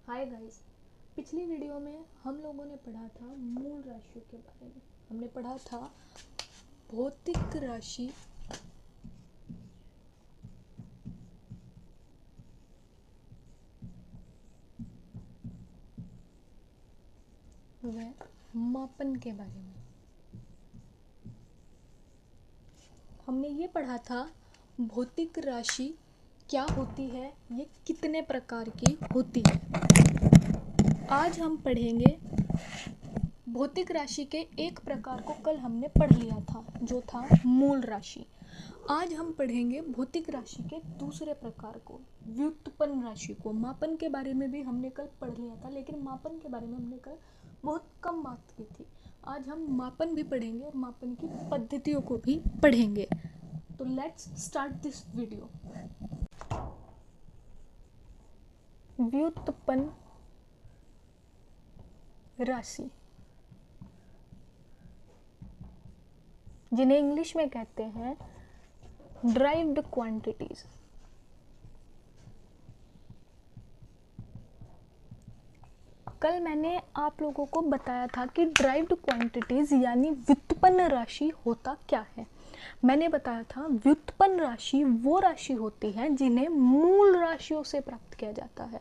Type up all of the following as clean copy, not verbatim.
Hi guys. पिछली video में हम लोगों ने पढ़ा था मूल राशियों के बारे में। हमने पढ़ा था भौतिक राशि व मापन के बारे में। हमने ये पढ़ा था भौतिक राशि क्या होती है, ये कितने प्रकार की होती है। आज हम पढ़ेंगे भौतिक राशि के एक प्रकार को कल हमने पढ़ लिया था, जो था मूल राशि। आज हम पढ़ेंगे भौतिक राशि के दूसरे प्रकार को, व्युत्पन्न राशि को। मापन के बारे में भी हमने कल पढ़ लिया था, लेकिन मापन के बारे में हमने कल बहुत कम बात की थी। आज हम मापन भी पढ़ेंगे और मापन की पद्धतियों को भी पढ़ेंगे। तो लेट्स स्टार्ट दिस वीडियो। व्युत्पन्न राशि, जिन्हें इंग्लिश में कहते हैं ड्राइव्ड क्वांटिटीज। कल मैंने आप लोगों को बताया था कि ड्राइव्ड क्वांटिटीज यानी व्युत्पन्न राशि होता क्या है। मैंने बताया था व्युत्पन्न राशि वो राशि होती है जिन्हें मूल राशियों से प्राप्त किया जाता है।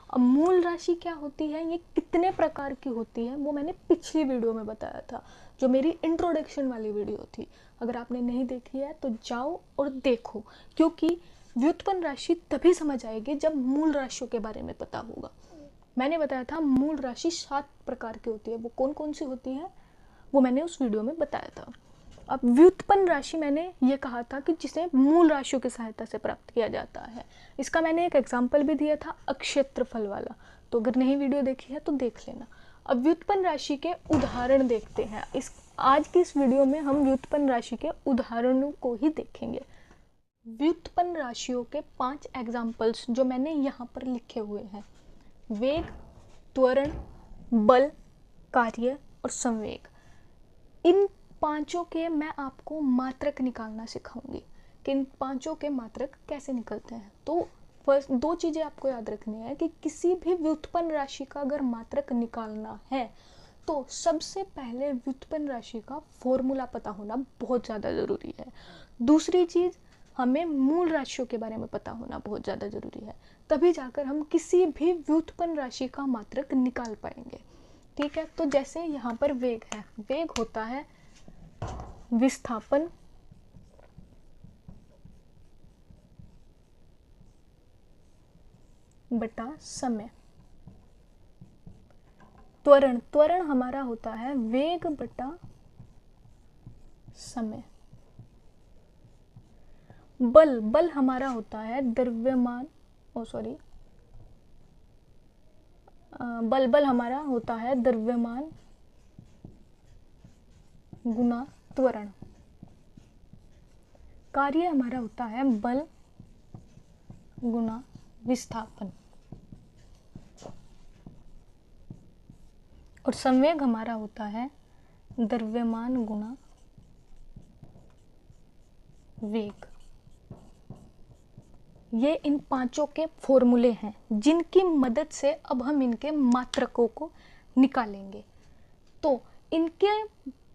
अब मूल राशि क्या होती है, ये कितने प्रकार की होती है, वो मैंने पिछली वीडियो में बताया था, जो मेरी इंट्रोडक्शन वाली वीडियो थी। अगर आपने नहीं देखी है तो जाओ और देखो, क्योंकि व्युत्पन्न राशि तभी समझ आएगी जब मूल राशियों के बारे में पता होगा। मैंने बताया था मूल राशि 7 प्रकार की होती है। वो कौन कौन सी होती है वो मैंने उस वीडियो में बताया था। अब व्युत्पन्न राशि मैंने ये कहा था कि जिसे मूल राशियों की सहायता से प्राप्त किया जाता है। इसका मैंने एक एग्जाम्पल भी दिया था, अक्षेत्रफल वाला। तो अगर नहीं वीडियो देखी है तो देख लेना। अब व्युत्पन्न राशि के उदाहरण देखते हैं। आज की इस वीडियो में हम व्युत्पन्न राशि के उदाहरणों को ही देखेंगे। व्युत्पन्न राशियों के 5 एग्जाम्पल्स जो मैंने यहाँ पर लिखे हुए हैं: वेग, त्वरण, बल, कार्य और संवेग। इन पांचों के मैं आपको मात्रक निकालना सिखाऊंगी कि इन पांचों के मात्रक कैसे निकलते हैं। तो फर्स्ट 2 चीजें आपको याद रखनी है कि किसी भी व्युत्पन्न राशि का अगर मात्रक निकालना है तो सबसे पहले व्युत्पन्न राशि का फॉर्मूला पता होना बहुत ज़्यादा ज़रूरी है। दूसरी चीज़, हमें मूल राशियों के बारे में पता होना बहुत ज़्यादा ज़रूरी है, तभी जाकर हम किसी भी व्युत्पन्न राशि का मात्रक निकाल पाएंगे। ठीक है, तो जैसे यहाँ पर वेग है, वेग होता है विस्थापन बटा समय। त्वरण, त्वरण हमारा होता है वेग बटा समय। बल, बल हमारा होता है द्रव्यमान, बल हमारा होता है द्रव्यमान गुना त्वरण। कार्य हमारा होता है बल गुना विस्थापन। और संवेग हमारा होता है द्रव्यमान गुना वेग। ये इन पांचों के फॉर्मूले हैं जिनकी मदद से अब हम इनके मात्रकों को निकालेंगे। तो इनके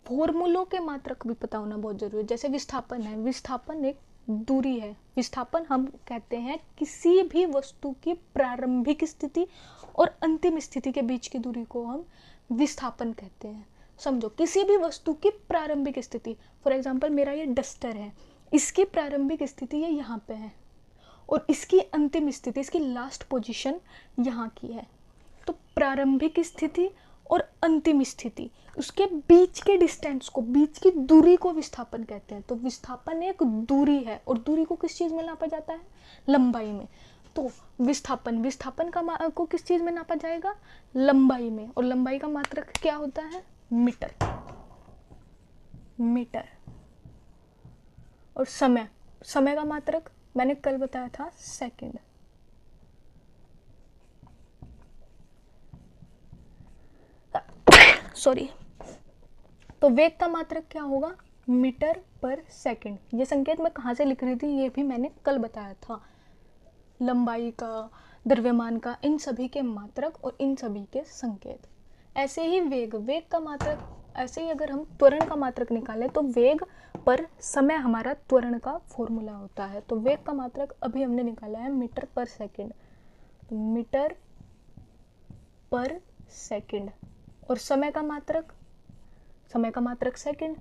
फॉर्मूलों के मात्रक भी पता होना बहुत जरूरी है। जैसे विस्थापन है, विस्थापन एक दूरी है। विस्थापन हम कहते हैं किसी भी वस्तु की प्रारंभिक स्थिति और अंतिम स्थिति के बीच की दूरी को हम विस्थापन कहते हैं। समझो, किसी भी वस्तु की प्रारंभिक स्थिति, फॉर एग्जाम्पल मेरा ये डस्टर है, इसकी प्रारंभिक स्थिति ये यहाँ पे है और इसकी अंतिम स्थिति, इसकी लास्ट पोजीशन यहाँ की है। तो प्रारंभिक स्थिति और अंतिम स्थिति, उसके बीच के डिस्टेंस को, बीच की दूरी को विस्थापन कहते हैं। तो विस्थापन एक दूरी है और दूरी को किस चीज में नापा जाता है? लंबाई में। तो विस्थापन, विस्थापन का को किस चीज में नापा जाएगा? लंबाई में। और लंबाई का मात्रक क्या होता है? Metre, metre. और समय, समय का मात्रक मैंने कल बताया था सेकंड। सॉरी। तो वेग का मात्रक क्या होगा? मीटर पर सेकंड। ये संकेत मैं कहाँ से लिख रही थी ये भी मैंने कल बताया था। लंबाई का, द्रव्यमान का, इन सभी के मात्रक और इन सभी के संकेत। ऐसे ही वेग का मात्रक, ऐसे ही अगर हम त्वरण का मात्रक निकालें तो वेग पर समय हमारा त्वरण का फॉर्मूला होता है। तो वेग का मात्रक अभी हमने निकाला है मीटर पर सेकंड, तो मीटर पर सेकंड, और समय का मात्रक सेकंड।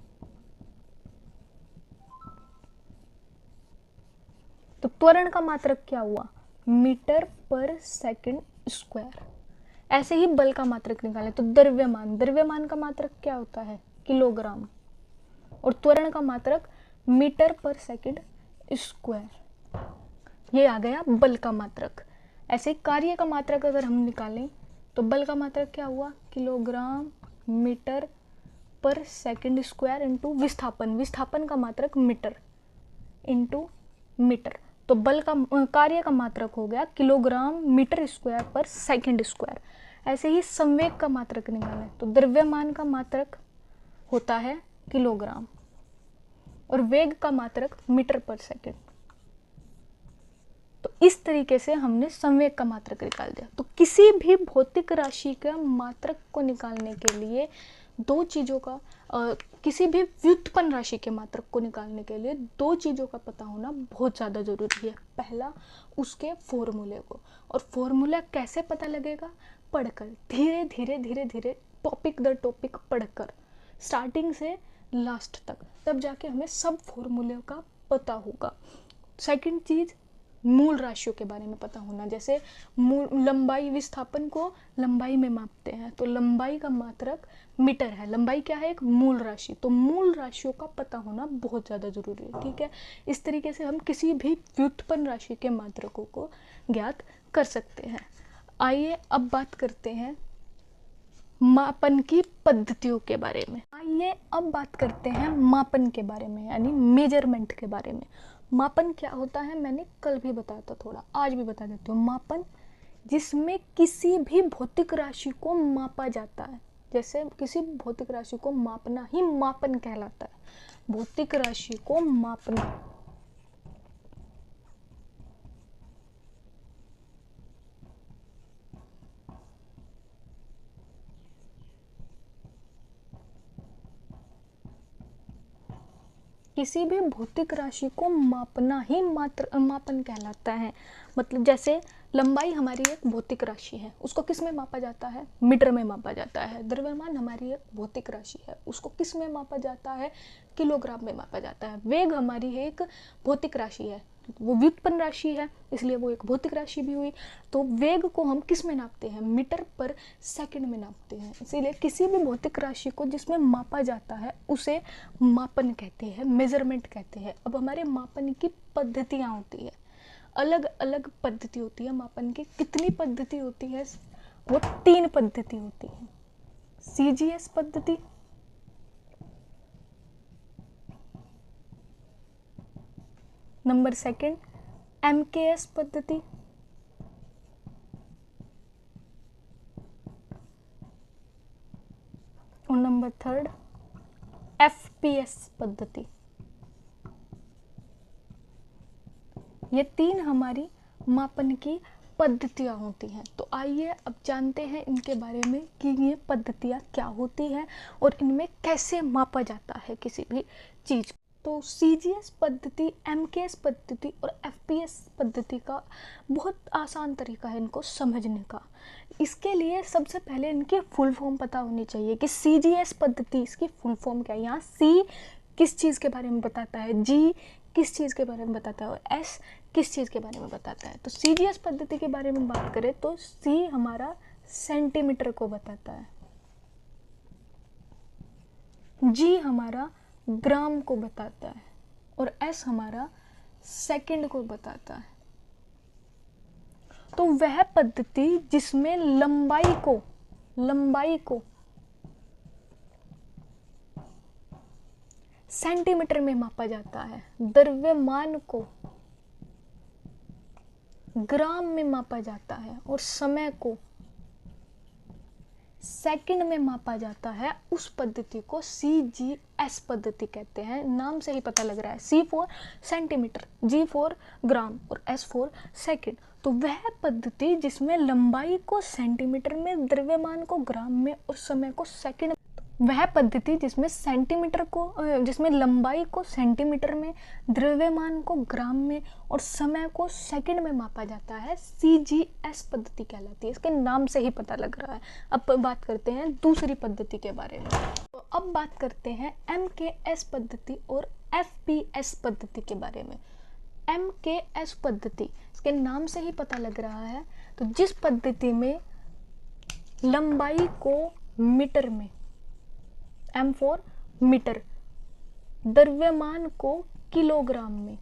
तो त्वरण का मात्रक क्या हुआ, मीटर पर सेकंड स्क्वायर। ऐसे ही बल का मात्रक निकालें तो द्रव्यमान का मात्रक क्या होता है, किलोग्राम, और त्वरण का मात्रक मीटर पर सेकंड स्क्वायर। ये आ गया बल का मात्रक। ऐसे कार्य का मात्रक अगर हम निकालें तो बल का मात्रक क्या हुआ, किलोग्राम मीटर पर सेकंड स्क्वायर इंटू विस्थापन का मात्रक मीटर इंटू मीटर। तो बल का कार्य का मात्रक हो गया किलोग्राम मीटर स्क्वायर पर सेकंड स्क्वायर। ऐसे ही संवेग का मात्रक निकालें तो द्रव्यमान का मात्रक होता है किलोग्राम और वेग का मात्रक मीटर पर सेकंड। तो इस तरीके से हमने संवेग का मात्रक निकाल दिया। तो किसी भी भौतिक राशि का मात्रक को निकालने के लिए दो चीज़ों का किसी भी व्युत्पन्न राशि के मात्रक को निकालने के लिए दो चीज़ों का पता होना बहुत ज़्यादा ज़रूरी है। पहला, उसके फॉर्मूले को, और फॉर्मूला कैसे पता लगेगा, पढ़कर, धीरे धीरे टॉपिक दर टॉपिक पढ़कर, स्टार्टिंग से लास्ट तक, तब जाके हमें सब फॉर्मूले का पता होगा। सेकंड चीज़, मूल राशियों के बारे में पता होना। जैसे लंबाई, विस्थापन को लंबाई में मापते हैं तो लंबाई का मात्रक मीटर है। लंबाई क्या है, एक मूल राशि। तो मूल राशियों का पता होना बहुत ज़्यादा ज़रूरी है। ठीक है, इस तरीके से हम किसी भी व्युत्पन्न राशि के मात्रकों को ज्ञात कर सकते हैं। आइए अब बात करते हैं मापन की पद्धतियों के बारे में। आइए अब बात करते हैं मापन के बारे में, यानी मेजरमेंट के बारे में। मापन क्या होता है मैंने कल भी बताया था, थोड़ा आज भी बता देती हूँ। मापन जिसमें किसी भी भौतिक राशि को मापा जाता है। जैसे किसी भौतिक राशि को मापना ही मापन कहलाता है। भौतिक राशि को मापना, किसी भी भौतिक राशि को मापना ही मापन कहलाता है। मतलब जैसे लंबाई हमारी एक भौतिक राशि है, उसको किस में मापा जाता है, मीटर में मापा जाता है। द्रव्यमान हमारी एक भौतिक राशि है, उसको किस में मापा जाता है, किलोग्राम में मापा जाता है। वेग हमारी एक भौतिक राशि है, वो व्युत्पन्न राशि है, इसलिए वो एक भौतिक राशि भी हुई। तो वेग को हम किस में नापते हैं, मीटर पर सेकंड में नापते हैं। इसीलिए किसी भी भौतिक राशि को जिसमें मापा जाता है उसे मापन कहते हैं, मेजरमेंट कहते हैं। अब हमारे मापन की पद्धतियाँ होती है, अलग अलग पद्धति होती है मापन की। कितनी पद्धति होती है, वो 3 पद्धति होती है। CGS पद्धति, नंबर सेकंड MKS पद्धति, और नंबर थर्ड FPS पद्धति। ये 3 हमारी मापन की पद्धतियाँ होती हैं। तो आइए अब जानते हैं इनके बारे में कि ये पद्धतियाँ क्या होती हैं और इनमें कैसे मापा जाता है किसी भी चीज़। तो CGS पद्धति, MKS पद्धति और FPS पद्धति का बहुत आसान तरीका है इनको समझने का। इसके लिए सबसे पहले इनकी फुल फॉर्म पता होनी चाहिए कि CGS पद्धति, इसकी फुल फॉर्म क्या है। यहाँ C किस चीज़ के बारे में बताता है, G किस चीज़ के बारे में बताता है और S किस चीज़ के बारे में बताता है। तो CGS पद्धति के बारे में बात करें तो C हमारा सेंटीमीटर को बताता है, G हमारा ग्राम को बताता है और S हमारा सेकंड को बताता है। तो वह पद्धति जिसमें लंबाई को सेंटीमीटर में मापा जाता है, द्रव्यमान को ग्राम में मापा जाता है और समय को सेकंड में मापा जाता है, उस पद्धति को CGS पद्धति कहते हैं। नाम से ही पता लग रहा है, C for centimetre, G for gram और S फॉर सेकंड। तो वह पद्धति जिसमें लंबाई को सेंटीमीटर में, द्रव्यमान को ग्राम में और समय को सेकंड, वह पद्धति जिसमें लंबाई को सेंटीमीटर में, द्रव्यमान को ग्राम में और समय को सेकंड में मापा जाता है, CGS पद्धति कहलाती है। इसके नाम से ही पता लग रहा है। अब बात करते हैं दूसरी पद्धति के बारे में। तो अब बात करते हैं MKS पद्धति और FPS पद्धति के बारे में। MKS पद्धति, इसके नाम से ही पता लग रहा है, तो जिस पद्धति में लंबाई को मीटर में, M फॉर मीटर, द्रव्यमान को किलोग्राम में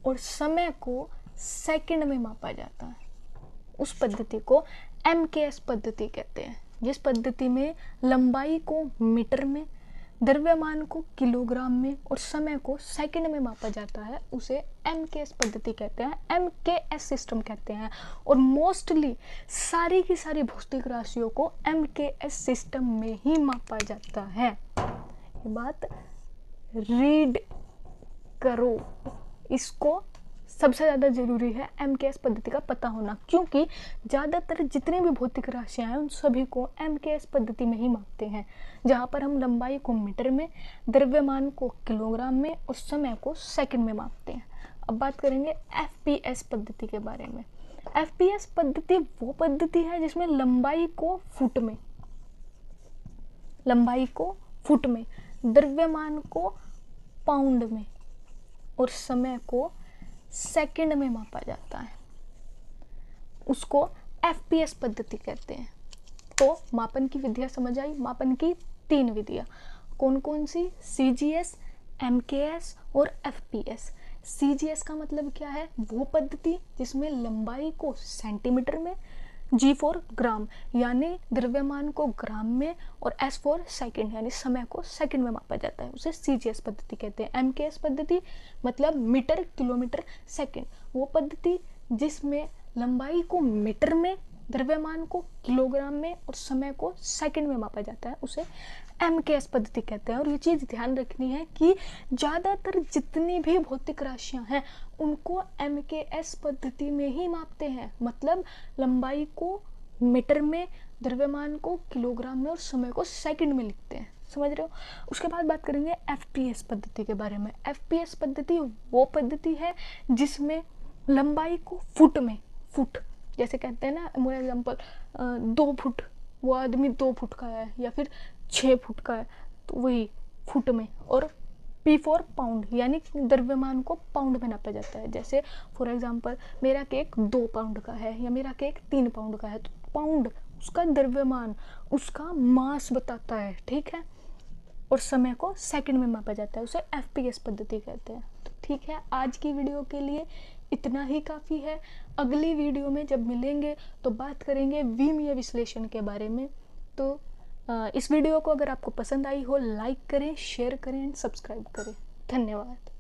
और समय को सेकंड में मापा जाता है, उस पद्धति को MKS पद्धति कहते हैं। जिस पद्धति में लंबाई को मीटर में, द्रव्यमान को किलोग्राम में और समय को सेकंड में मापा जाता है, उसे MKS पद्धति कहते हैं, MKS सिस्टम कहते हैं। और मोस्टली सारी की सारी भौतिक राशियों को MKS सिस्टम में ही मापा जाता है। ये बात रीड करो, इसको सबसे ज़्यादा ज़रूरी है MKS पद्धति का पता होना, क्योंकि ज़्यादातर जितनी भी भौतिक राशियाँ हैं उन सभी को MKS पद्धति में ही मापते हैं, जहाँ पर हम लंबाई को मीटर में, द्रव्यमान को किलोग्राम में और समय को सेकंड में मापते हैं। अब बात करेंगे FPS पद्धति के बारे में। FPS पद्धति वो पद्धति है जिसमें लंबाई को फुट में, द्रव्यमान को पाउंड में और समय को सेकंड में मापा जाता है, उसको FPS पद्धति कहते हैं। तो मापन की विधियां समझ आई। मापन की 3 विधियां कौन कौन सी? CGS, MKS और FPS। CGS का मतलब क्या है? वो पद्धति जिसमें लंबाई को सेंटीमीटर में, G फॉर ग्राम यानी द्रव्यमान को ग्राम में और S फॉर सेकंड यानी समय को सेकंड में मापा जाता है, उसे CGS पद्धति कहते हैं। MKS पद्धति मतलब मीटर, किलोमीटर, सेकंड, वो पद्धति जिसमें लंबाई को मीटर में, द्रव्यमान को किलोग्राम में और समय को सेकंड में मापा जाता है, उसे MKS पद्धति कहते हैं। और ये चीज़ ध्यान रखनी है कि ज़्यादातर जितनी भी भौतिक राशियाँ हैं उनको MKS पद्धति में ही मापते हैं, मतलब लंबाई को मीटर में, द्रव्यमान को किलोग्राम में और समय को सेकंड में लिखते हैं। समझ रहे हो? उसके बाद बात करेंगे FPS पद्धति के बारे में। FPS पद्धति वो पद्धति है जिसमें लंबाई को फुट जैसे कहते हैं ना, मोर एग्जाम्पल 2 फुट, वो आदमी 2 फुट का है या फिर 6 फुट का है, तो वही फुट में। और P फॉर पाउंड यानी द्रव्यमान को पाउंड में नापा जाता है। जैसे फॉर एग्जांपल मेरा केक 2 पाउंड का है या मेरा केक 3 पाउंड का है, तो पाउंड उसका द्रव्यमान, उसका मास बताता है, ठीक है। और समय को सेकंड में मापा जाता है, उसे FPS पद्धति कहते हैं। तो ठीक है, आज की वीडियो के लिए इतना ही काफ़ी है। अगली वीडियो में जब मिलेंगे तो बात करेंगे विमीय विश्लेषण के बारे में। तो इस वीडियो को अगर आपको पसंद आई हो, लाइक करें, शेयर करें एंड सब्सक्राइब करें। धन्यवाद।